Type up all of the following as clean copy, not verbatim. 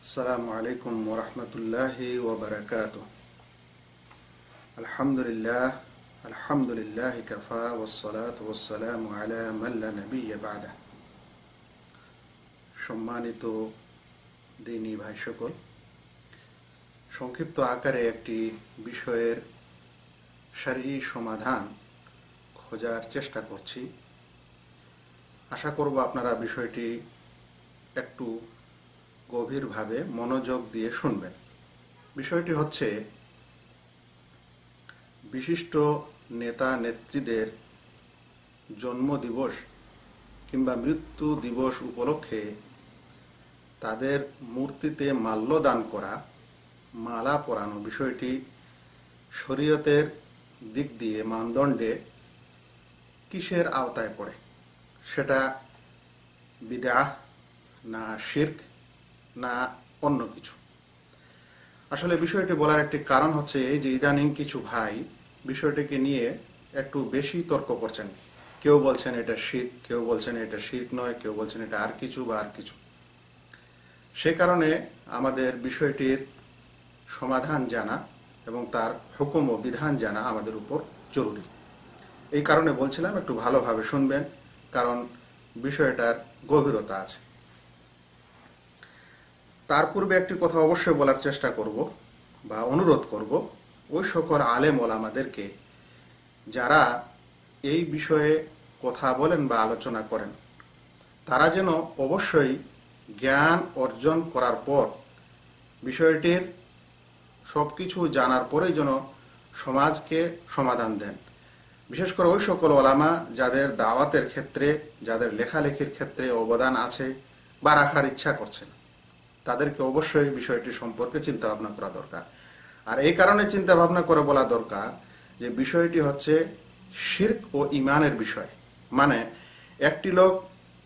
السلام عليكم ورحمة الله وبركاته. الحمد لله كفى والصلاة والسلام على من لا نبي بعده. সম্মানিত দিনী ভাই সকল, সংক্ষিপ্ত আকারে একটি বিষয়ের শারঈ সমাধান খোঁজার চেষ্টা করছি। আশা করব আপনারা বিষয়টি একটু গভীরভাবে মনোযোগ দিয়ে শুনবেন। বিষয়টি হচ্ছে, বিশিষ্ট নেতা নেত্রীদের জন্মদিবস কিংবা মৃত্যু দিবস উপলক্ষে তাদের মূর্তিতে মাল্যদান করা, মালা পরানো বিষয়টি শরীয়তের দিক দিয়ে মানদণ্ডে কিসের আওতায় পড়ে? সেটা বিদআহ না শিরক না অন্য কিছু? আসলে বিষয়টি বলার একটি কারণ হচ্ছে এই যে ইদানিং কিছু ভাই বিষয়টিকে নিয়ে একটু বেশি তর্ক করছেন। কেউ বলছেন এটা শিরক, কেউ বলছেন এটা শিরক নয়, কেউ বলছেন এটা আর কিছু বা আর কিছু। সে কারণে আমাদের বিষয়টির সমাধান জানা এবং তার হুকুম ও বিধান জানা আমাদের উপর জরুরি। এই কারণে বলছিলাম একটু ভালোভাবে শুনবেন, কারণ বিষয়টার গভীরতা আছে। তার পূর্বে একটি কথা অবশ্যই বলার চেষ্টা করব বা অনুরোধ করব ওই সকল আলেম ওলামাদেরকে যারা এই বিষয়ে কথা বলেন বা আলোচনা করেন, তারা যেন অবশ্যই জ্ঞান অর্জন করার পর বিষয়টির সবকিছু জানার পরেই যেন সমাজকে সমাধান দেন। বিশেষ করে ওই সকল ওলামা যাদের দাওয়াতের ক্ষেত্রে, যাদের লেখালেখির ক্ষেত্রে অবদান আছে বা রাখার ইচ্ছা করছেন, তাদেরকে অবশ্যই বিষয়টি সম্পর্কে চিন্তা ভাবনা করা দরকার। আর এই কারণে চিন্তা ভাবনা করে বলা দরকার যে বিষয়টি হচ্ছে শিরক ও ঈমানের বিষয়। মানে একটি লোক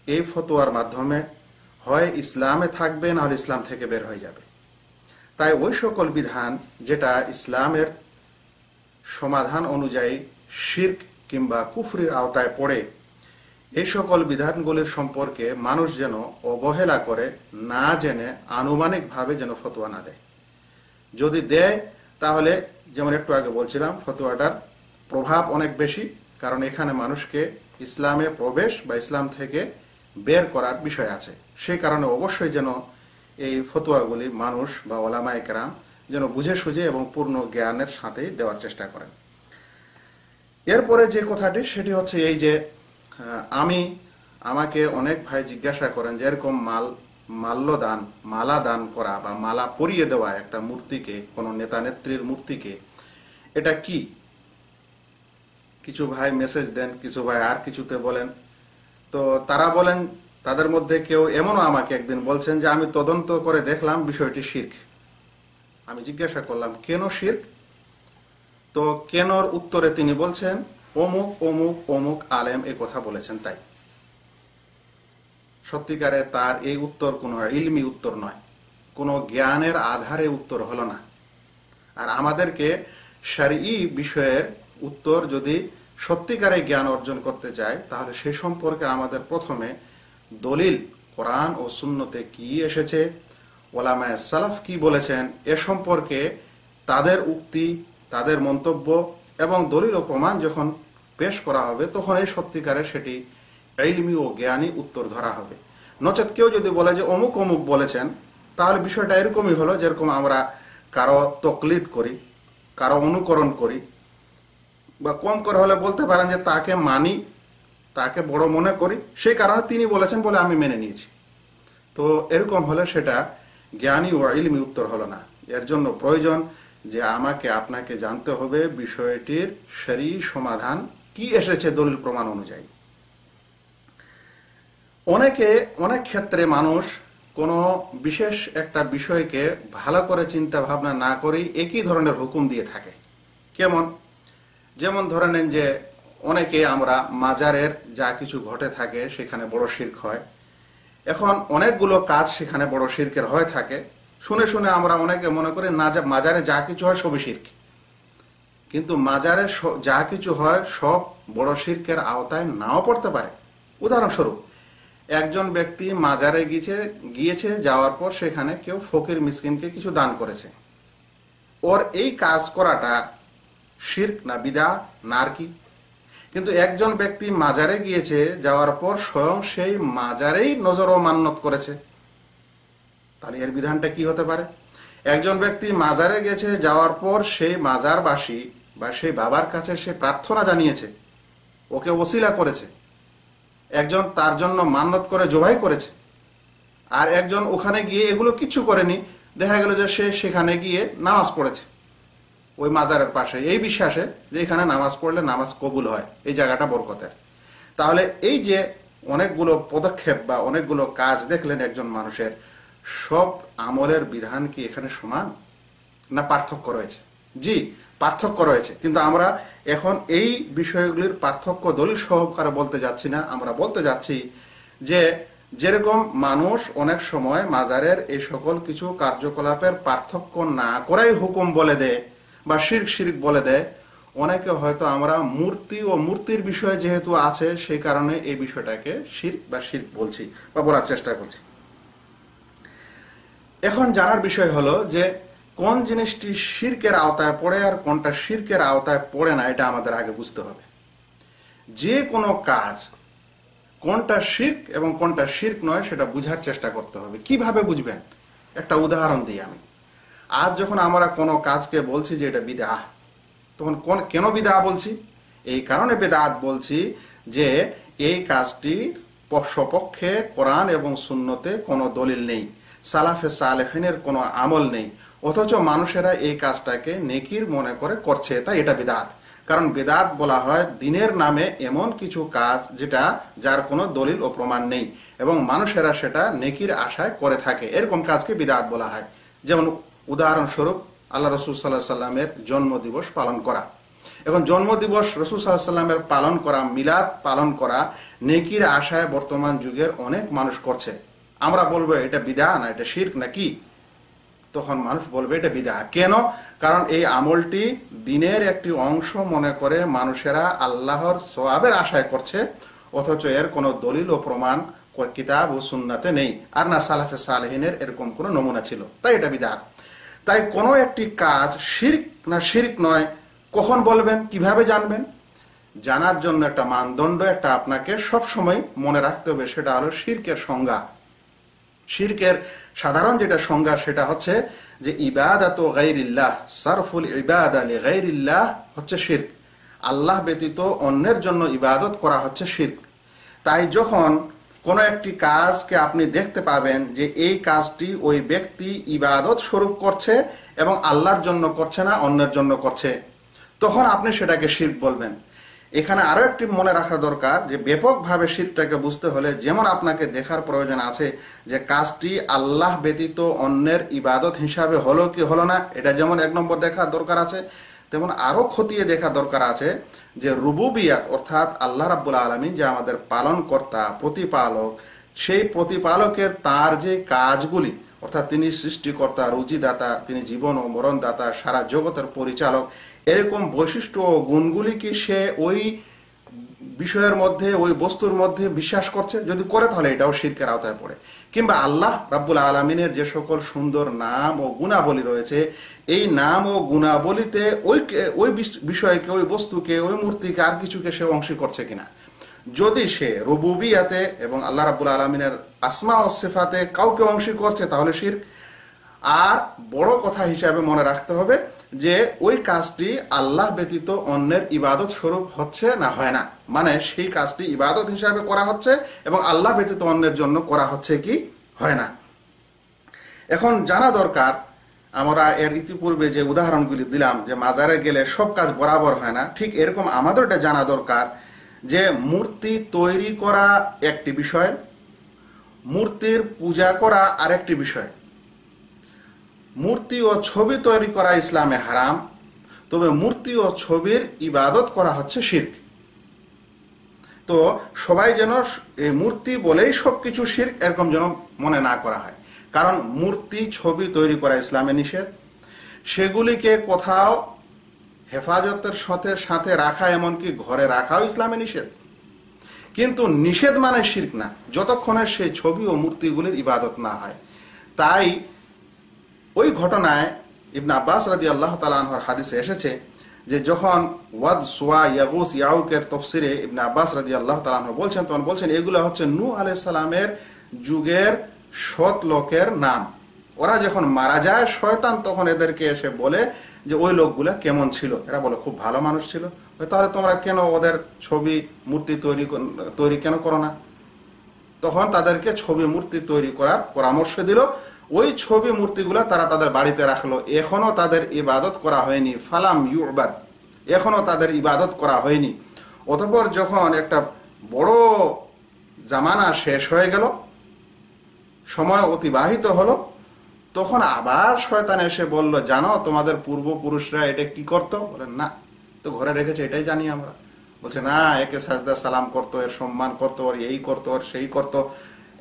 এই ফতোয়ার মাধ্যমে হয় ইসলামে থাকবে, না হলে ইসলাম থেকে বের হয়ে যাবে। তাই ওই সকল বিধান যেটা ইসলামের সমাধান অনুযায়ী শিরক কিংবা কুফরির আওতায় পড়ে, এই সকল বিধানগুলির সম্পর্কে মানুষ যেন অবহেলা করে না জেনে আনুমানিকভাবে যেন ফতোয়া না দেয়। যদি দেয় তাহলে যেমন একটু আগে বলছিলাম, ফতোয়াটার প্রভাব অনেক বেশি, কারণ এখানে মানুষকে ইসলামে প্রবেশ বা ইসলাম থেকে বের করার বিষয় আছে। সেই কারণে অবশ্যই যেন এই ফতোয়াগুলি মানুষ বা ওলামায়ে কেরাম যেন বুঝে সুঝে এবং পূর্ণ জ্ঞানের সাথেই দেওয়ার চেষ্টা করেন। এরপরে যে কথাটি সেটি হচ্ছে এই যে আমাকে অনেক ভাই জিজ্ঞাসা করেন যে এরকম মাল্যদান, মালা দান করা বা মালা পরিয়ে দেওয়া একটা মূর্তিকে, কোনো নেতা নেত্রীর মূর্তিকে, এটা কি? কিছু ভাই মেসেজ দেন, কিছু ভাই আর কিছুতে বলেন। তো তারা বলেন, তাদের মধ্যে কেউ এমনও আমাকে একদিন বলছেন যে আমি তদন্ত করে দেখলাম বিষয়টি শিরক। আমি জিজ্ঞাসা করলাম কেন শিরক? তো কেনর উত্তরে তিনি বলছেন অমুক অমুক অমুক আলেম এই কথা বলেছেন তাই। সত্যিকারে তার এই উত্তর কোনো ইলমি উত্তর নয়, কোনো জ্ঞানের আধারে উত্তর হলো না। আর আমাদেরকে শরঈ বিষয়ের উত্তর যদি সত্যিকারে জ্ঞান অর্জন করতে চাই, তাহলে সে সম্পর্কে আমাদের প্রথমে দলিল কোরআন ও সুন্নতে কি এসেছে, ওলামায়ে সালাফ কি বলেছেন, এ সম্পর্কে তাদের উক্তি, তাদের মন্তব্য এবং দলিল ও প্রমাণ যখন পেশ করা হবে, তখন এই সত্যিকারের সেটি ইলমি ও জ্ঞানী উত্তর ধরা হবে। নচেত কেউ যদি বলে যে অমুক অমুক বলেছেন, তাহলে বিষয়টা এরকমই হলো যেরকম আমরা কারো তকলিদ করি, কারো অনুকরণ করি, বা কম করে হলে বলতে পারেন যে তাকে মানি, তাকে বড় মনে করি, সেই কারণে তিনি বলেছেন বলে আমি মেনে নিয়েছি। তো এরকম হলে সেটা জ্ঞানী ও ইলমি উত্তর হলো না। এর জন্য প্রয়োজন যে আমাকে আপনাকে জানতে হবে বিষয়টির শরঈ সমাধান কি এসেছে দলিল প্রমাণ অনুযায়ী। অনেক ক্ষেত্রে মানুষ কোনো বিশেষ একটা বিষয়কে ভালো করে চিন্তা ভাবনা না করেই একই ধরনের হুকুম দিয়ে থাকে। যেমন ধরে নেন যে অনেকে আমরা মাজারের যা কিছু ঘটে থাকে সেখানে বড় শিরক হয়। এখন অনেকগুলো কাজ সেখানে বড় শিরকের হয়ে থাকে, শুনে শুনে আমরা অনেকে মনে করি না যে মাজারে যা কিছু হয় সবই শিরক। কিন্তু মাজারে যা কিছু হয় সব বড় শিরকের আওতায় নাও পড়তে পারে। উদাহরণস্বরূপ একজন ব্যক্তি মাজারে গিয়েছে, যাওয়ার পর সেখানে কেউ ফকির মিসকিনকে কিছু দান করেছে। ওর এই কাজ করাটা শিরক না বিদআত না আর কি? কিন্তু একজন ব্যক্তি মাজারে গিয়েছে, যাওয়ার পর স্বয়ং সেই মাজারেই নজর ও মান্নত করেছে, তাহলে এর বিধানটা কি হতে পারে? একজন ব্যক্তি মাজারে গেছে, যাওয়ার পর সেই মাজারবাসী বা সেই বাবার কাছে সে প্রার্থনা জানিয়েছে, ওকে ওসিলা করেছে, একজন তার জন্য মান্নত করে জবাই করেছে, আর একজন ওখানে গিয়ে এগুলো কিছু করেনি, দেখা গেল যে সে সেখানে গিয়ে নামাজ পড়েছে ওই মাজারের পাশে, এই বিশ্বাসে যে এখানে নামাজ পড়লে নামাজ কবুল হয়, এই জায়গাটা বরকতের। তাহলে এই যে অনেকগুলো পদক্ষেপ বা অনেকগুলো কাজ দেখলেন একজন মানুষের, সব আমলের বিধান কি এখানে সমান না পার্থক্য রয়েছে? জি, পার্থক্য রয়েছে, কিন্তু আমরা এখন এই বিষয়গুলির পার্থক্য দলিল সহকারে বলতে যাচ্ছি না। আমরা বলতে যাচ্ছি যে যেরকম মানুষ অনেক সময় মাজারের এই সকল কিছু কার্যকলাপের পার্থক্য না করাই হুকুম বলে দেয় বা শিরক শিরক বলে দেয়, অনেকে হয়তো আমরা মূর্তি ও মূর্তির বিষয় যেহেতু আছে সেই কারণে এই বিষয়টাকে শিরক বা শিরক বলছি বা বলার চেষ্টা করছি। এখন জানার বিষয় হলো যে কোন জিনিসটি শিরকের আওতায় পড়ে আর কোনটা শিরকের আওতায় পড়ে না, এটা আমাদের আগে বুঝতে হবে। যে কোনো কাজ কোনটা শিরক এবং কোনটা শিরক নয় সেটা বুঝার চেষ্টা করতে হবে। কিভাবে বুঝবেন? একটা উদাহরণ দিই আমি। আজ যখন আমরা কোনো কাজকে বলছি যে এটা বিদআত, তখন কেন বিদআত বলছি? এই কারণে বিদআত বলছি যে এই কাজটির সপক্ষে কোরআন এবং সুন্নতে কোনো দলিল নেই, সালাফে সালেহিনের কোনো আমল নেই, অথচ মানুষেরা এই কাজটাকে নেকির মনে করে করছে, তাই এটা বিদআত। কারণ বিদআত বলা হয় দিনের নামে এমন কিছু কাজ যেটা যার কোনো দলিল ও প্রমাণ নেই এবং মানুষেরা সেটা নেকির আশায় করে থাকে, এরকম কাজকে বিদআত বলা হয়। যেমন উদাহরণস্বরূপ আল্লাহ রসুল সাল্লাহ সাল্লামের জন্মদিবস পালন করা। এখন জন্মদিবস রসুল সাল্লাহ সাল্লামের পালন করা, মিলাদ পালন করা নেকির আশায় বর্তমান যুগের অনেক মানুষ করছে। আমরা বলবো এটা বিদআত না এটা শিরক নাকি? তখন মানুষ বলবে এটা বিদআত। কেন? কারণ এই আমলটি দিনের একটি অংশ মনে করে মানুষেরা আল্লাহর সওয়াবের আশায় করছে, অথচ এর কোনো দলিল ও প্রমাণ কিতাব ও সুন্নাতে নেই, আর না সালাফে সালেহিনের এরকম কোনো নমুনা ছিল, তাই এটা বিদআত। তাই কোনো একটি কাজ শিরক না শিরক নয় কখন বলবেন, কিভাবে জানবেন? জানার জন্য একটা মানদণ্ড একটা আপনাকে সব সময় মনে রাখতে হবে, সেটা হলো শিরকের সংজ্ঞা। শিরকের সাধারণ যেটা সংজ্ঞা সেটা হচ্ছে যে ইবাদাতু গায়রিল্লাহ, সারফুল ইবাদা লিগায়রিল্লাহ হচ্ছে শিরক। আল্লাহ ব্যতীত অন্যের জন্য ইবাদত করা হচ্ছে শিরক। তাই যখন কোনো একটি কাজকে আপনি দেখতে পাবেন যে এই কাজটি ওই ব্যক্তি ইবাদত স্বরূপ করছে এবং আল্লাহর জন্য করছে না, অন্যের জন্য করছে, তখন আপনি সেটাকে শিরক বলবেন। এখানে আরো একটি মনে রাখা দরকার যে ব্যাপকভাবে শিরকটাকে বুঝতে হলে যেমন আপনাকে দেখার প্রয়োজন আছে যে কাজটি আল্লাহ ব্যতীত অন্যের ইবাদত হিসাবে হলো কি হলো না, এটা যেমন এক নম্বর দেখা দরকার আছে, তেমন আরো খতিয়ে দেখা দরকার আছে যে রুবুবিয়াত অর্থাৎ আল্লাহ রাব্বুল আলামিন যে আমাদের পালনকর্তা, প্রতিপালক, সেই প্রতিপালকের তার যে কাজগুলি, অর্থাৎ তিনি সৃষ্টিকর্তা, রুজিদাতা, তিনি জীবন ও মরণদাতা, সারা জগতের পরিচালক, এরকম বৈশিষ্ট্য ও গুণগুলি কি সে ওই বিষয়ের মধ্যে, ওই বস্তুর মধ্যে বিশ্বাস করছে? যদি করে তাহলে এটাও শিরকের আওতায় পড়ে। কিংবা আল্লাহ রাব্বুল আলামিনের যে সকল সুন্দর নাম ও গুণাবলী রয়েছে, এই নাম ও গুণাবলীতে ওই বিষয়কে, ওই বস্তুকে, ওই মূর্তিকে, আর কিছুকে সে অংশী করছে কিনা। যদি সে রুবুবিয়াতে এবং আল্লাহ রাব্বুল আলামিনের আসমা ও সিফাতে কাউকে অংশী করছে তাহলে শিরক। আর বড় কথা হিসাবে মনে রাখতে হবে যে ওই কাজটি আল্লাহ ব্যতীত অন্যের ইবাদত স্বরূপ হচ্ছে না হয় না, মানে সেই কাজটি ইবাদত হিসাবে করা হচ্ছে এবং আল্লাহ ব্যতীত অন্যের জন্য করা হচ্ছে কি হয় না। এখন জানা দরকার, আমরা এর ইতিপূর্বে যে উদাহরণগুলি দিলাম যে মাজারে গেলে সব কাজ বরাবর হয় না, ঠিক এরকম আমাদের এটা জানা দরকার যে মূর্তি তৈরি করা একটি বিষয়, মূর্তির পূজা করা আরেকটি বিষয়। মূর্তি ও ছবি তৈরি করা ইসলামে হারাম, তবে মূর্তি ও ছবির ইবাদত করা হচ্ছে শিরক। তো সবাই যেন এই মূর্তি বলেই সবকিছু শিরক এরকম যেন মনে না করা হয়, কারণ মূর্তি ছবি তৈরি করা ইসলামে নিষেধ, সেগুলিকে কোথাও হেফাজতের সাথে রাখা, এমনকি ঘরে রাখাও ইসলামে নিষেধ। কিন্তু নিষেধ মানে শিরক না, যতক্ষণে সেই ছবি ও মূর্তিগুলির ইবাদত না হয়। তাই ওই ঘটনায় ইবনে আব্বাস রাদিয়াল্লাহু তাআলা আনহুর হাদিসে এসেছে যে যখন ওয়াদ, সুয়া, ইয়াগুস, ইয়াউকের তাফসিরে ইবনে আব্বাস রাদিয়াল্লাহু তাআলা আনহু বলছেন, তখন বলছেন এগুলো হচ্ছে নূহ আলাইহিস সালামের যুগের সৎ লোকের নাম। ওরা যখন মারা যায়, শয়তান তখন এদেরকে এসে বলে যে ওই লোকগুলা কেমন ছিল। এরা বলে খুব ভালো মানুষ ছিল। তাহলে তোমরা কেন ওদের ছবি মূর্তি তৈরি কেন করো না? তখন তাদেরকে ছবি মূর্তি তৈরি করার পরামর্শ দিল। ওই ছবি মূর্তিগুলা তারা তাদের বাড়িতে রাখলো। এখনো তাদের ইবাদত করা হয়নি। ফালাম ইউবাদ, এখনো তাদের ইবাদত করা হয়নি। অতঃপর যখন একটা বড় জামানা শেষ হয়ে গেল, সময় অতিবাহিত হলো, তখন আবার শয়তান এসে বলল, জানো তোমাদের পূর্বপুরুষরা এটা কি করতো? বলেন না, তো ঘরে রেখেছে, এটাই জানি আমরা। বলছে না, একে সাজদা সালাম করতো, এর সম্মান করতো, ওর এই করতো, ওর সেই করতো।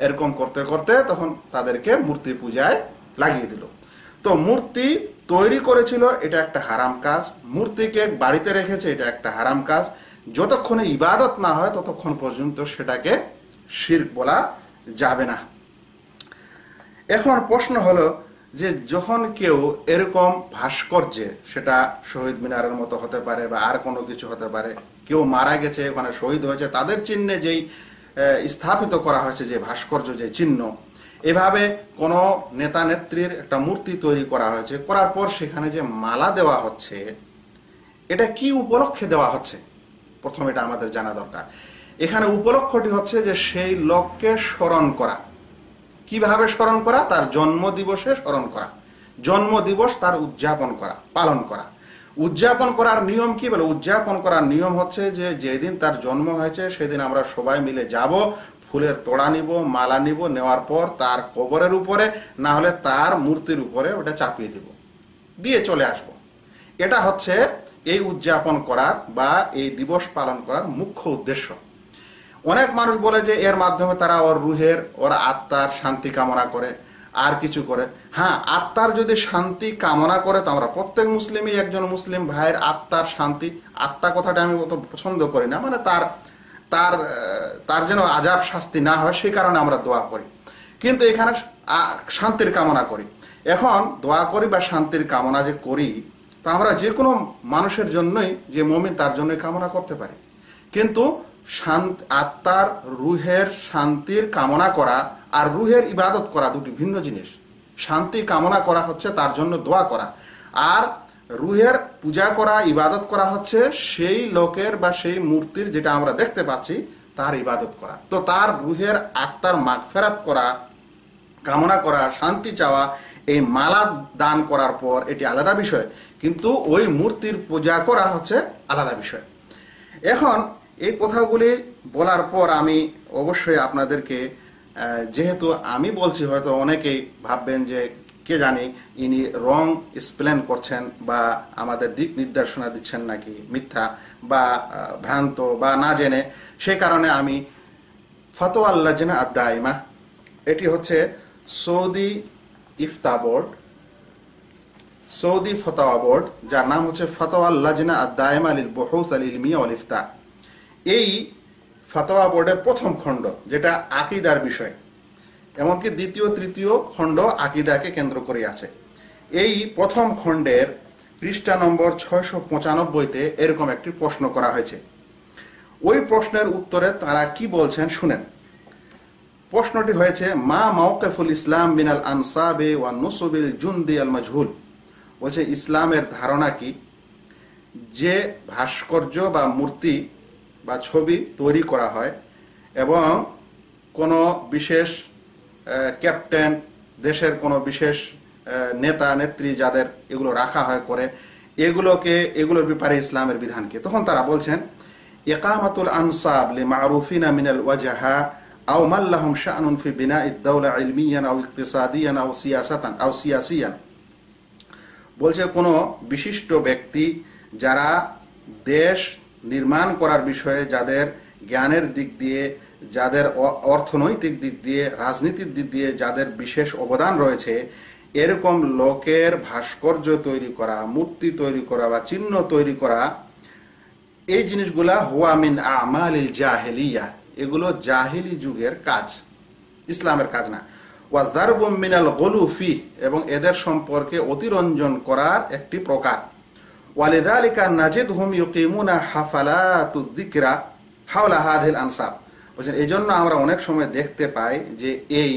এরকম করতে করতে তখন তাদেরকে মূর্তি পূজায় লাগিয়ে দিল। তো মূর্তি তৈরি করেছিল, এটা একটা হারাম কাজ। মূর্তিকে বাড়িতে রেখেছে, এটা একটা হারাম কাজ। যতক্ষণে ইবাদত না হয় ততক্ষণ পর্যন্ত সেটাকে শিরক বলা যাবে না। এখন প্রশ্ন হলো যে যখন কেউ এরকম ভাস্কর্যে, সেটা শহীদ মিনারের মতো হতে পারে বা আর কোনো কিছু হতে পারে, কেউ মারা গেছে, ওখানে শহীদ হয়েছে, তাদের চিহ্নে যেই স্থাপিত করা হয়েছে যে ভাস্কর্য, যে চিহ্ন, এভাবে কোনো নেতা নেত্রীর একটা মূর্তি তৈরি করা হয়েছে, করার পর সেখানে যে মালা দেওয়া হচ্ছে, এটা কি উপলক্ষে দেওয়া হচ্ছে? প্রথম এটা আমাদের জানা দরকার। এখানে উপলক্ষটি হচ্ছে যে সেই লোককে স্মরণ করা। কিভাবে স্মরণ করা? তার জন্ম দিবসে স্মরণ করা, জন্ম দিবস তার উদযাপন করা, পালন করা। উদযাপন করার নিয়ম কি? বলে উদযাপন করার নিয়ম হচ্ছে যে যেদিন তার জন্ম হয়েছে সেদিন আমরা সবাই মিলে যাব, ফুলের তোড়া নিব, মালা নিব, নেওয়ার পর তার কবরের উপরে না হলে তার মূর্তির উপরে ওটা চাপিয়ে দিব, দিয়ে চলে আসব। এটা হচ্ছে এই উদযাপন করার বা এই দিবস পালন করার মুখ্য উদ্দেশ্য। অনেক মানুষ বলে যে এর মাধ্যমে তারা ওর রুহের, ওর আত্মার শান্তি কামনা করে, আর কিছু করে। হ্যাঁ, আত্মার যদি শান্তি কামনা করে, তো আমরা প্রত্যেক মুসলিমই একজন মুসলিম ভাইয়ের আত্মার শান্তি, আত্মা কথাটা আমি অত পছন্দ করি না, মানে তার তার তার যেন আযাব শাস্তি না হয়, সেই কারণে আমরা দোয়া করি। কিন্তু এখানে শান্তির কামনা করি। এখন দোয়া করি বা শান্তির কামনা যে করি, তা আমরা যে কোনো মানুষের জন্যই, যে মুমিন তার জন্যই কামনা করতে পারি। কিন্তু আত্মার, রুহের শান্তির কামনা করা আর রুহের ইবাদত করা দুটি ভিন্ন জিনিস। শান্তি কামনা করা হচ্ছে তার জন্য দোয়া করা, আর রুহের পূজা করা, ইবাদত করা হচ্ছে সেই লোকের বা সেই মূর্তির, যেটা আমরা দেখতে পাচ্ছি, তার ইবাদত করা। তো তার রুহের, আত্মার মাগফিরাত করা, কামনা করা, শান্তি চাওয়া, এই মালা দান করার পর এটি আলাদা বিষয়, কিন্তু ওই মূর্তির পূজা করা হচ্ছে আলাদা বিষয়। এখন এই কথাগুলি বলার পর আমি অবশ্যই আপনাদেরকে, যেহেতু আমি বলছি, হয়তো অনেকেই ভাববেন যে কে জানি ইনি রং এক্সপ্লেন করছেন বা আমাদের দিক নির্দেশনা দিচ্ছেন নাকি মিথ্যা বা ভ্রান্ত বা না জেনে। সে কারণে আমি ফতোয়া আল-লাজনা আদ-দাইমা, এটি হচ্ছে সৌদি ইফতা বোর্ড, সৌদি ফতোয়া বোর্ড, যার নাম হচ্ছে ফতোয়া আল-লাজনা আদ-দাইমা লিল বুহুস আল-ইলমিয়া ওয়াল ইফতা। এই ফতোয়া বোর্ডের প্রথম খণ্ড, যেটা আকীদার বিষয়, এমনকি দ্বিতীয় তৃতীয় খণ্ড আকীদাকে কেন্দ্র করে আছে। এই প্রথম খণ্ডের পৃষ্ঠা নম্বর 695-তে এরকম একটি প্রশ্ন করা হয়েছে। ওই প্রশ্নের উত্তরে তারা কি বলছেন শুনেন। প্রশ্নটি হয়েছে, মা মাওকিফুল ইসলাম মিনাল আনসাবে ওয়া নুসুবিল জুনদি আল মাজহুল। বলছে ইসলামের ধারণা কি যে ভাস্কর্য বা মূর্তি বা ছবি তৈরি করা হয় এবং কোনো বিশেষ ক্যাপ্টেন, দেশের কোনো বিশেষ নেতা নেত্রী যাদের এগুলো রাখা হয় করে, এগুলোর ব্যাপারে ইসলামের বিধানকে। তখন তারা বলছেন, ইকামাতুল আনসাব লিমারুফিনা মিনাল ওয়াজাহা আও মাল্লাহুম শাআনুন ফি বিনাইদ দাওলা ইলমিয়ান আও ইকতিসাদিয়ান আও সিয়াসাতান আও সিয়াসিয়ান। বলছে কোনো বিশিষ্ট ব্যক্তি যারা দেশ নির্মাণ করার বিষয়ে, যাদের জ্ঞানের দিক দিয়ে, যাদের অর্থনৈতিক দিক দিয়ে, রাজনীতির দিক দিয়ে যাদের বিশেষ অবদান রয়েছে, এরকম লোকের ভাস্কর্য তৈরি করা, মূর্তি তৈরি করা বা চিহ্ন তৈরি করা, এই জিনিসগুলা হুয়া মিন আমালিল জাহেলিয়া, এগুলো জাহিলি যুগের কাজ, ইসলামের কাজ না। ওয়া যারবুম মিনাল গুলুফি, এবং এদের সম্পর্কে অতিরঞ্জন করার একটি প্রকার। ওয়ালিযালিকা নাজিদহুম ইউকিমুনা হাফালাতুদ যিকরা হাওলা হাযিহিল আনসাব। বলেন এইজন্য আমরা অনেক সময় দেখতে পাই যে এই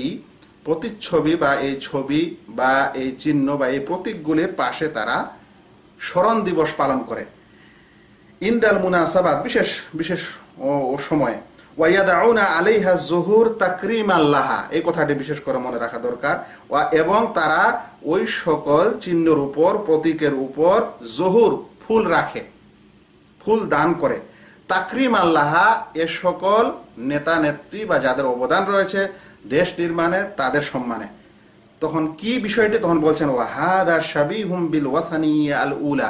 প্রতিচ্ছবি বা এই ছবি বা এই চিহ্ন বা এই প্রতীকগুলির পাশে তারা স্মরণ দিবস পালন করে ইনদাল মুনাসাবাত, বিশেষ বিশেষ সময়ে। ওয়াইয়াদাউনা আলাইহা যুহুর তাকরীমান লাহা, এই কথাটি বিশেষ করে মনে রাখা দরকার। এবং তারা ওই সকল চিহ্নের উপর, প্রতীকের উপর জহুর, ফুল রাখে, ফুল দান করে। তাকরীমান লাহা, এ সকল নেতা নেত্রী বা যাদের অবদান রয়েছে দেশ নির্মাণে, তাদের সম্মানে। তখন কি বিষয়টি? তখন বলছেন ওয়াহাদা শাবিহুম বিল ওয়াথানি আল উলা,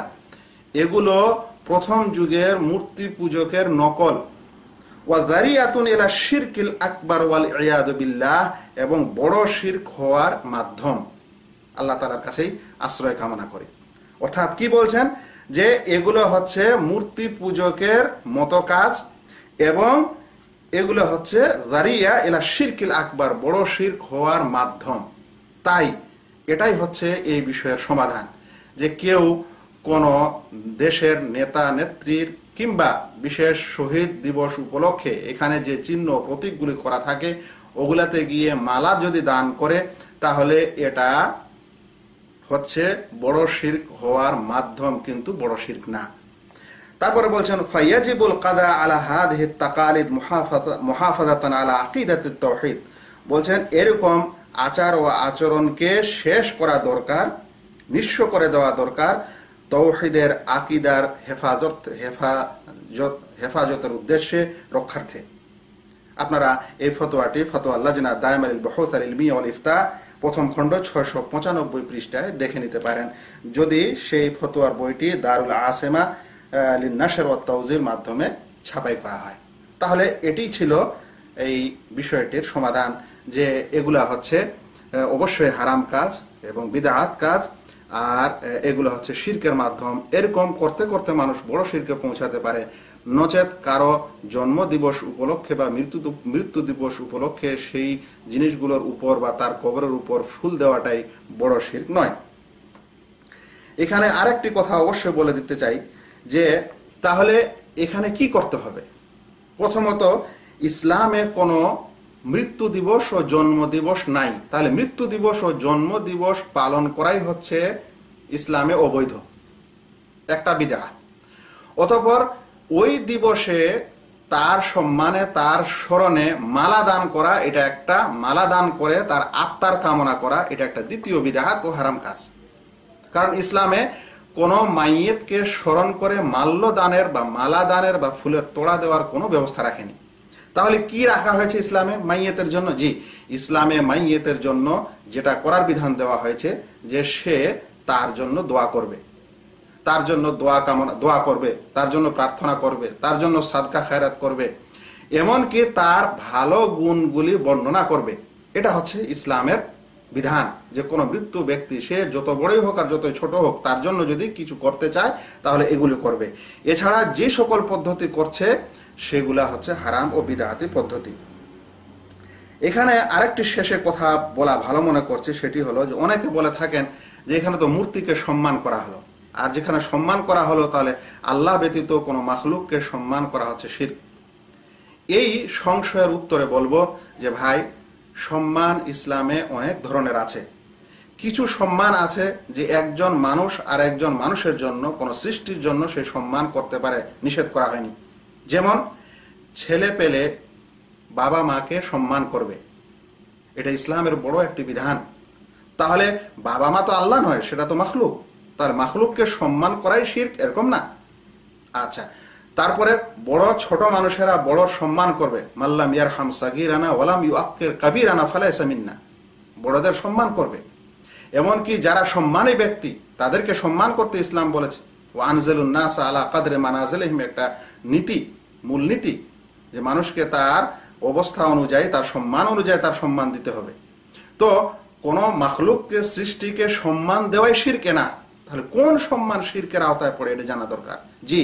এগুলো প্রথম যুগের মূর্তি পূজকের নকল। ওয়া যারিয়াতুন ইলা শিরকিল আকবার ওয়াল ইয়াদু বিল্লাহ, এবং বড় শিরক হওয়ার মাধ্যম। আল্লাহ তাআলার কাছেই আশ্রয় কামনা করে। অর্থাৎ কি বলছেন? যে এগুলো হচ্ছে মূর্তি পূজকের মতো কাজ, এবং এগুলো হচ্ছে যারিয়া ইলা শিরকিল আকবার, বড় শিরক হওয়ার মাধ্যম। তাই এটাই হচ্ছে এই বিষয়ের সমাধান, যে কেউ কোন দেশের নেতা নেত্রীর কিংবা বিশেষ শহীদ দিবস উপলক্ষে এখানে যে চিহ্ন প্রতীকগুলি করা থাকে ওগুলাতে গিয়ে মালা যদি দান করে, তাহলে এটা হচ্ছে বড় শিরক হওয়ার মাধ্যম, কিন্তু বড় শিরক না। তারপরে বলছেন ফায়াজিবুল কাদা আলা হাযিহি তাকালিদ মুহাফাযাতান আলা আকিদাতিত তাওহীদ। বলছেন এরকম আচার ও আচরণকে শেষ করা দরকার, নিঃস্ব করে দেওয়া দরকার তাওহীদের আকীদার হেফাজতের উদ্দেশ্যে, রক্ষার্থে। আপনারা এই ফতোয়াটি ফতোয়া লাজনা দায়মা লিল বুহুথ আল ইলমিয়া ওয়াল ইফতা প্রথম খণ্ড 695 পৃষ্ঠায় দেখে নিতে পারেন, যদি সেই ফতোয়ার বইটি দারুল আসেমা লিন নাশর ওয়াত তাওযির মাধ্যমে ছাপাই করা হয়। তাহলে এটি ছিল এই বিষয়টির সমাধান, যে এগুলা হচ্ছে অবশ্যই হারাম কাজ এবং বিদআত কাজ, আর এগুলো হচ্ছে শিরকের মাধ্যম। এরকম করতে করতে মানুষ বড় শিরকে পৌঁছাতে পারে। নচেত কারো জন্ম দিবস উপলক্ষে বা মৃত্যু দিবস উপলক্ষে সেই জিনিসগুলোর উপর বা তার কবরের উপর ফুল দেওয়াটাই বড় শিরক নয়। এখানে আরেকটি কথা অবশ্যই বলে দিতে চাই, যে তাহলে এখানে কি করতে হবে? প্রথমত, ইসলামে কোনো মৃত্যু দিবস ও জন্ম দিবস নাই। তাহলে মৃত্যু দিবস ও জন্ম দিবস পালন করাই হচ্ছে ইসলামে অবৈধ, একটা বিদআত। অতঃপর ওই দিবসে তার সম্মানে, তার স্মরণে মালা দান করা, এটা একটা, মালা দান করে তার আত্মার কামনা করা, এটা একটা দ্বিতীয় বিদআত ও হারাম কাজ। কারণ ইসলামে কোনো মাইয়েতকে স্মরণ করে মাল্য দানের বা মালা দানের বা ফুলের তোড়া দেওয়ার কোনো ব্যবস্থা রাখেনি। তাহলে কি রাখা হয়েছে ইসলামে মাইয়েতের জন্য? জি, ইসলামে মাইয়েতের জন্য যেটা করার বিধান দেওয়া হয়েছে, যে সে তার জন্য দোয়া করবে, তার জন্য দোয়া করবে, তার জন্য প্রার্থনা করবে, তার জন্য সাদকা খায়রাত করবে, এমনকি তার ভালো গুণগুলি বর্ণনা করবে। এটা হচ্ছে ইসলামের বিধান, যে কোনো মৃত্যু ব্যক্তি সে যত বড়ই হোক আর যতই ছোট হোক, তার জন্য যদি কিছু করতে চায় তাহলে এগুলি করবে। এছাড়া যে সকল পদ্ধতি করছে সেগুলা হচ্ছে হারাম ও বিদআতি পদ্ধতি। এখানে আরেকটি শেষে কথা বলা ভালো মনে করছে, সেটি হলো যে অনেকে বলে থাকেন যে এখানে তো মূর্তিকে সম্মান করা হলো, আর যেখানে সম্মান করা হলো তাহলে আল্লাহ ব্যতীত কোনো মাখলুককে সম্মান করা হচ্ছে শিরক। এই সংশয়ের উত্তরে বলবো যে ভাই, সম্মান ইসলামে অনেক ধরনের আছে। কিছু সম্মান আছে যে একজন মানুষ আর একজন মানুষের জন্য, কোনো সৃষ্টির জন্য সে সম্মান করতে পারে, নিষেধ করা হয়নি। যেমন ছেলে পেলে বাবা মাকে সম্মান করবে, এটা ইসলামের বড় একটি বিধান। তাহলে বাবা মা তো আল্লাহ নয়, সেটা তো মাখলুক, তার মাখলুককে সম্মান করাই শিরক, এরকম না? আচ্ছা, তারপরে বড় ছোট মানুষেরা বড় সম্মান করবে, মাল্লাম ইয়ারহাম সাগীরানা ওয়ালাম ইউআক্কির কাবীরানা ফালাইসা মিন্না, বড়দের সম্মান করবে। এমনকি যারা সম্মানী ব্যক্তি তাদেরকে সম্মান করতে ইসলাম বলেছে, ওয়া আনজালুন নাস আলা কাদরি মানাজিলিহিম, একটা নীতি, মূলনীতি, যে মানুষকে তার অবস্থা অনুযায়ী, তার সম্মান অনুযায়ী তার সম্মান দিতে হবে। তো কোন মাখলুককে, সৃষ্টিকে সম্মান দেওয়াই শিরকে না। তাহলে কোন সম্মান শিরকের আওতায় পড়ে এটা জানা দরকার। জি,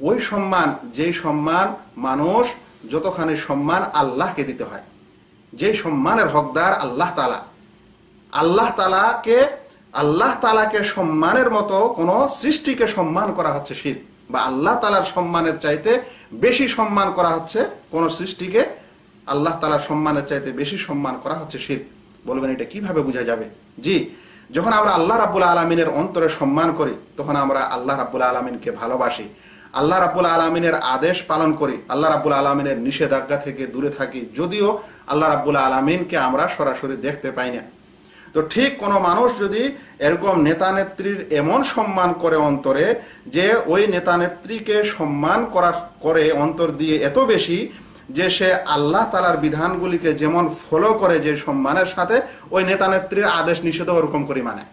ওই সম্মান, যেই সম্মান মানুষ যতখানি সম্মান আল্লাহকে দিতে হয়, যে সম্মানের হকদার আল্লাহ তাআলা, আল্লাহ তাআলাকে সম্মানের মতো কোন সৃষ্টিকে সম্মান করা হচ্ছে শিরক, বা আল্লাহ তাআলার সম্মানের চাইতে বেশি সম্মান করা হচ্ছে কোন সৃষ্টিকে, আল্লাহ তাআলার সম্মানের চাইতে বেশি সম্মান করা হচ্ছে শিরক। বলবেন এটা কিভাবে বোঝা যাবে? জি, যখন আমরা আল্লাহ রাব্বুল আলামিনের অন্তরে সম্মান করি, তখন আমরা আল্লাহ রাব্বুল আলামিনকে ভালোবাসি, আল্লাহ রাব্বুল আলামিনের আদেশ পালন করি, আল্লাহ রাব্বুল আলামিনের নিষেধাজ্ঞা থেকে দূরে থাকি, যদিও আল্লাহ রাব্বুল আলামিনকে আমরা সরাসরি দেখতে পাই না। তো ঠিক কোন মানুষ যদি এরকম নেতা নেত্রীর এমন সম্মান করে অন্তরে, যে ওই নেতা নেত্রীকে সম্মান করে অন্তর দিয়ে এত বেশি যে সে আল্লাহ তাআলার বিধানগুলিকে যেমন ফলো করে যে সম্মানের সাথে, ওই নেতা নেত্রীর আদেশ নিষেধ ওরকম করে মানে,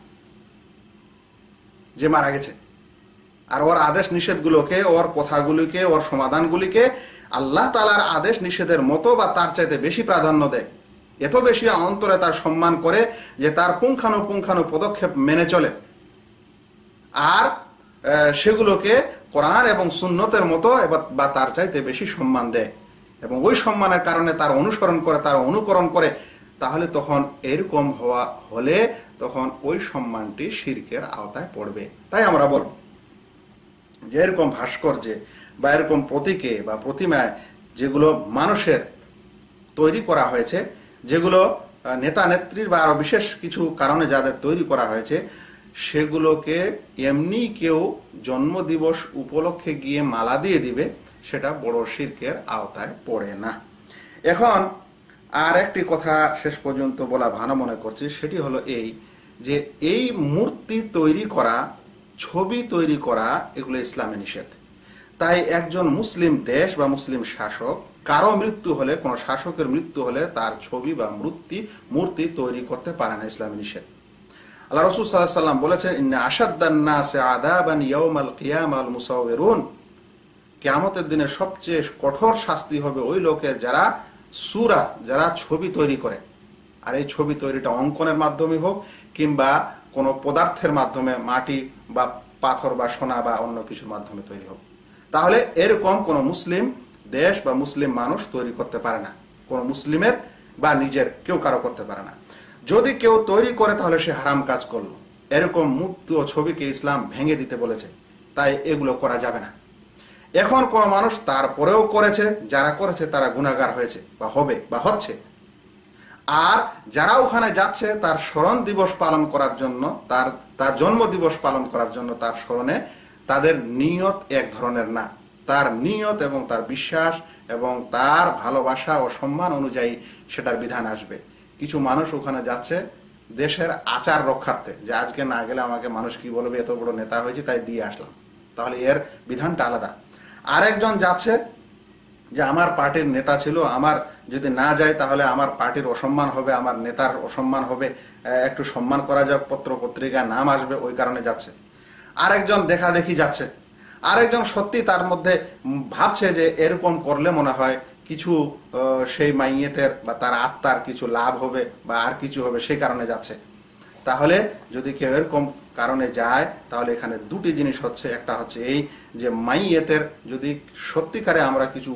যে মারা গেছে, আর ওর আদেশ নিষেধগুলোকে, ওর কথাগুলিকে, ওর সমাধানগুলিকে আল্লাহ তাআলার আদেশ নিষেধের মতো বা তার চাইতে বেশি প্রাধান্য দেয়, এত বেশি অন্তরে তার সম্মান করে যে তার পুঙ্খানু পদক্ষেপ মেনে চলে, আর সেগুলোকে কোরআন এবং সুন্নতের মতো বা তার চাইতে বেশি সম্মান দেয়, এবং ওই সম্মানের কারণে তার অনুসরণ করে, তার অনুকরণ করে, তাহলে তখন এরকম হলে তখন ওই সম্মানটি শিরকের আওতায় পড়বে। তাই আমরা বলব যে এরকম ভাস্কর্যে বা এরকম প্রতীকে বা প্রতিমায় যেগুলো মানুষের তৈরি করা হয়েছে, যেগুলো নেতা নেত্রীর বা আরো বিশেষ কিছু কারণে যাদের তৈরি করা হয়েছে, সেগুলোকে এমনি কেউ জন্মদিবস উপলক্ষে গিয়ে মালা দিয়ে দিবে, সেটা বড় শিরকের আওতায় পড়ে না। এখন আর একটি কথা শেষ পর্যন্ত বলা ভালো মনে করছি, সেটি হলো এই যে এই মূর্তি তৈরি করা, ছবি তৈরি করা, এগুলো ইসলামে নিষেধ। তাই একজন মুসলিম দেশ বা মুসলিম শাসক কারো মৃত্যু হলে, কোন শাসকের মৃত্যু হলে তার ছবি বা মূর্তি তৈরি করতে পারে না, ইসলামে নিষেধ। আল্লাহ রাসূল সাল্লাল্লাহু আলাইহি ওয়াসাল্লাম বলেছেন, ইন্না আশাদ্দান নাসি আযাবান ইয়াউমাল কিয়ামাল মুসাওয়িরুন, কিয়ামতের দিনে সবচেয়ে কঠোর শাস্তি হবে ওই লোকের যারা যারা ছবি তৈরি করে, আর এই ছবি তৈরিটা অঙ্কনের মাধ্যমে হোক কিংবা কোনো পদার্থের মাধ্যমে, মাটি বা পাথর বা সোনা বা অন্য কিছুর মাধ্যমে তৈরি হোক, তাহলে এরকম কোন মুসলিম দেশ বা মুসলিম মানুষ তৈরি করতে পারে না, কোন মুসলিমের বা নিজের কেউ কারো করতে পারে না। যদি কেউ তৈরি করে তাহলে সে হারাম কাজ করলো। এরকম মূর্তি ও ছবিকে ইসলাম ভেঙে দিতে বলেছে, তাই এগুলো করা যাবে না। এখন কোন মানুষ তারপরেও করেছে, যারা করেছে তারা গুনাহগার হয়েছে বা হবে বা হচ্ছে, আর যারা ওখানে যাচ্ছে তার স্মরণ দিবস পালন করার জন্য, তার জন্ম দিবস পালন করার জন্য, তার স্মরণে, তাদের নিয়ত এক ধরনের না। তার নিয়ত এবং তার বিশ্বাস এবং তার ভালোবাসা ও সম্মান অনুযায়ী সেটার বিধান আসবে। কিছু মানুষ ওখানে যাচ্ছে দেশের আচার রক্ষার্থে, যে আজকে না গেলে আমাকে মানুষ কি বলবে, এত বড় নেতা হয়েছে তাই দিয়ে আসলাম, তাহলে এর বিধানটা আলাদা। আরেকজন যাচ্ছে যে আমার পার্টির নেতা ছিল, আমার যদি না যায় তাহলে আমার পার্টির অসম্মান হবে, আমার নেতার অসম্মান হবে, একটু সম্মান করা যাক, পত্র পত্রিকায় নাম আসবে, ওই কারণে যাচ্ছে। আরেকজন দেখা দেখি যাচ্ছে, আরেকজন সত্যি তার মধ্যে ভাবছে যে এরকম করলে মনে হয় কিছু সেই মাইয়েতের বা তার আত্মার কিছু লাভ হবে বা আর কিছু হবে, সেই কারণে যাচ্ছে। তাহলে যদি কেউ এরকম কারণে যায়, তাহলে এখানে দুটি জিনিস হচ্ছে, একটা হচ্ছে এই যে মাইয়েতের যদি সত্যিকারে আমরা কিছু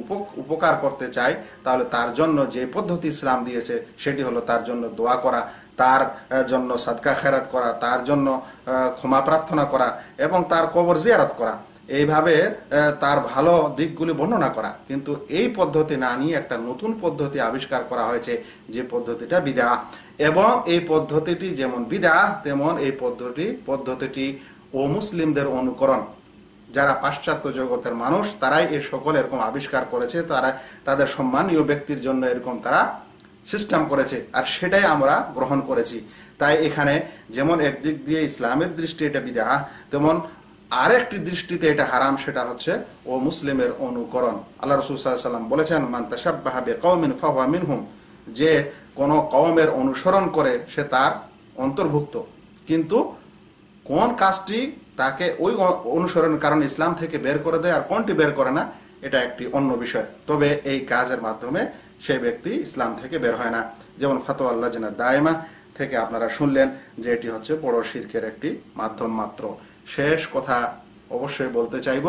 উপকার করতে চাই, তাহলে তার জন্য যে পদ্ধতি ইসলাম দিয়েছে সেটি হলো তার জন্য দোয়া করা, তার জন্য সাদকা খেরাত করা, তার জন্য ক্ষমা প্রার্থনা করা এবং তার কবর জিয়ারত করা, এইভাবে তার ভালো দিকগুলি বর্ণনা করা। কিন্তু এই পদ্ধতি না নিয়ে একটা নতুন পদ্ধতি আবিষ্কার করা হয়েছে, যে পদ্ধতিটা বিদআ, এবং এই পদ্ধতিটি যেমন বিদআ তেমন এই পদ্ধতিটি ও মুসলিমদের অনুকরণ, যারা পাশ্চাত্য জগতের মানুষ তারাই এই সকল এরকম আবিষ্কার করেছে, তারা তাদের সম্মানীয় ব্যক্তির জন্য এরকম তারা সিস্টেম করেছে, আর সেটাই আমরা গ্রহণ করেছি। তাই এখানে যেমন একদিক দিয়ে ইসলামের দৃষ্টি এটা বিদআ, তেমন আরেকটি দৃষ্টিতে এটা হারাম, সেটা হচ্ছে ও মুসলিমের অনুকরণ। আল্লাহ রাসূল সাল্লাল্লাহু আলাইহি ওয়াসাল্লাম বলেছেন, মান তাশাব্বাহা বিকওমিন ফাহুয়া মিনহুম, যে কোন কওমের অনুসরণ করে সে তার অন্তর্ভুক্ত, কিন্তু কোন কাজটি তাকে ওই অনুসরণের কারণে ইসলাম থেকে বের করে দেয় আর কোনটি বের করে না, এটা একটি অন্য বিষয়। তবে এই কাজের মাধ্যমে সেই ব্যক্তি ইসলাম থেকে বের হয় না। যেমন ফাতোয়া লাজনা দায়মা থেকে আপনারা শুনলেন যে এটি হচ্ছে বড় শিরকের একটি মাধ্যম মাত্র। শেষ কথা অবশ্যই বলতে চাইব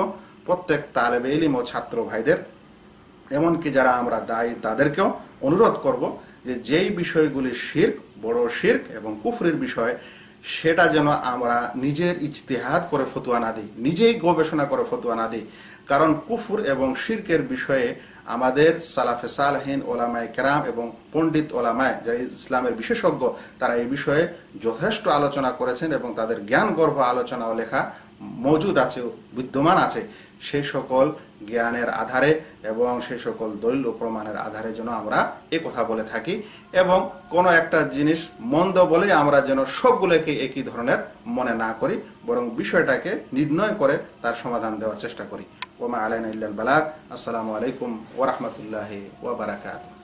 প্রত্যেক তালেবে ইলম ও ছাত্র ভাইদের, এমনকি যারা আমরা দায়ী তাদেরকেও অনুরোধ করব যে যেই বিষয়গুলি শিরক, বড় শিরক এবং কুফরির বিষয়, সেটা যেন আমরা নিজের ইজতিহাদ করে ফতোয়া না দিই, নিজেই গবেষণা করে ফতোয়া না দিই। কারণ কুফর এবং শিরকের বিষয়ে আমাদের সালাফে সালেহিন, ওলামায়ে কেরাম এবং পণ্ডিত ওলামায় যারা ইসলামের বিশেষজ্ঞ, তারা এই বিষয়ে যথেষ্ট আলোচনা করেছেন এবং তাদের জ্ঞানগর্ভ আলোচনা ও লেখা মজুদ আছে, বিদ্যমান আছে। সেই সকল জ্ঞানের আধারে এবং সেই সকল দলিল ও প্রমাণের আধারে যেন আমরা এ কথা বলে থাকি, এবং কোনো একটা জিনিস মন্দ বলে আমরা যেন সবগুলোকে একই ধরনের মনে না করি, বরং বিষয়টাকে নির্ণয় করে তার সমাধান দেওয়ার চেষ্টা করি। ওমা আলাইনা ইল্লাল বালাগ। আসসালামু আলাইকুম ওয়া রাহমাতুল্লাহি ওয়া বারাকাতুহু।